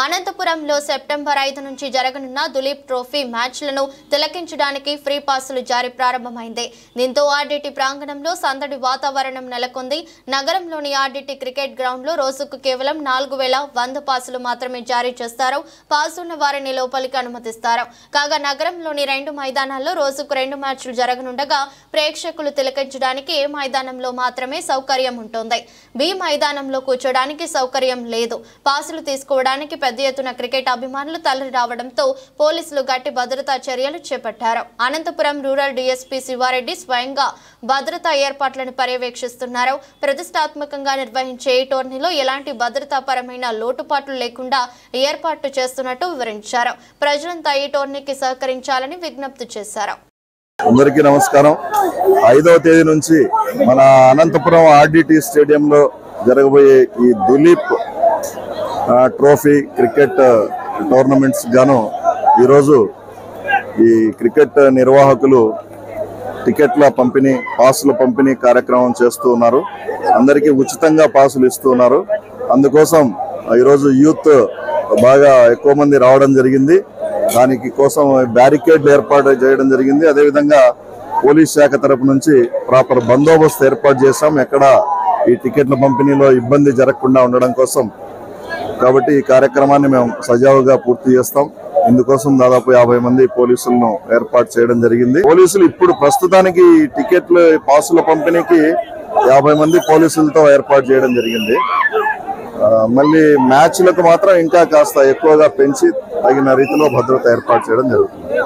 అనంతపురంలో సెప్టెంబర్ 5 నుంచి జరగనున్న దులీప్ ట్రోఫీ మ్యాచ్లను తిలకించడానికి ఫ్రీ పాసులు జారీ ప్రారంభమైంది. దీంతో ఆర్డీటీ ప్రాంగణంలో సందడి వాతావరణం నెలకొంది. నగరంలోని ఆర్డీటీ క్రికెట్ గ్రౌండ్లో రోజుకు కేవలం 4100 పాసులు మాత్రమే జారీ చేస్తారు. పాసున్న వారిని లోపలికి అనుమతిస్తారు. కాగా నగరంలోని 2 మైదానాల్లో రోజుకు 2 మ్యాచ్లు జరగనుండగా ప్రేక్షకులు తిలకించడానికి ఏ మైదానంలో మాత్రమే సౌకర్యం ఉంటుంది. బి మైదానంలో కూర్చోడానికి సౌకర్యం లేదు. పాసులు తీసుకోవడానికి పెద్ద ఎత్తున క్రికెట్ అభిమానులు తరలి రావడంతో పోలీసులు గట్టి భద్రతా చర్యలు చేపట్టారు. అనంతపురం రూరల్ డీఎస్పీ శివారెడ్డి స్వయంగా భద్రతా ఏర్పాట్లను పర్యవేక్షిస్తున్నారు. ప్రతిష్టాత్మకంగా నిర్వహించే ఈ టోర్నీలో ఎలాంటి భద్రతాపరమైన లోటుపాట్లు లేకుండా ఏర్పాట్లు చేస్తున్నట్టు వివరించారు. ప్రజలంతా ఈ టోర్నీకి సహకరించాలని విజ్ఞప్తి చేశారు. అందరికీ నమస్కారం. 5వ తేదీ నుంచి మన అనంతపురం ఆర్డీటీ స్టేడియంలో జరగబోయే ఈ దులీప్ ట్రోఫీ క్రికెట్ టోర్నమెంట్స్ గాను ఈరోజు ఈ క్రికెట్ నిర్వాహకులు టికెట్ల పంపిణీ, పాసుల పంపిణీ కార్యక్రమం చేస్తూ ఉన్నారు. అందరికీ ఉచితంగా పాసులు ఇస్తూ ఉన్నారు. అందుకోసం ఈరోజు యూత్ బాగా ఎక్కువ మంది రావడం జరిగింది. దానికి కోసం బ్యారికేడ్లు ఏర్పాటు చేయడం జరిగింది. అదేవిధంగా పోలీస్ శాఖ తరపు నుంచి ప్రాపర్ బందోబస్తు ఏర్పాటు చేశాం, ఎక్కడ ఈ టికెట్ల పంపిణీలో ఇబ్బంది జరగకుండా ఉండడం కోసం. కాబట్టి ఈ కార్యక్రమాన్ని మేము సజావుగా పూర్తి చేస్తాం. ఇందుకోసం దాదాపు 50 మంది పోలీసులను ఏర్పాటు చేయడం జరిగింది. పోలీసులు ఇప్పుడు ప్రస్తుతానికి టికెట్లు పాసుల పంపిణీకి 50 మంది పోలీసులతో ఏర్పాటు చేయడం జరిగింది. మళ్ళీ మ్యాచ్లకు మాత్రం ఇంకా కాస్త ఎక్కువగా పెంచి తగిన రీతిలో భద్రత ఏర్పాటు చేయడం జరుగుతుంది.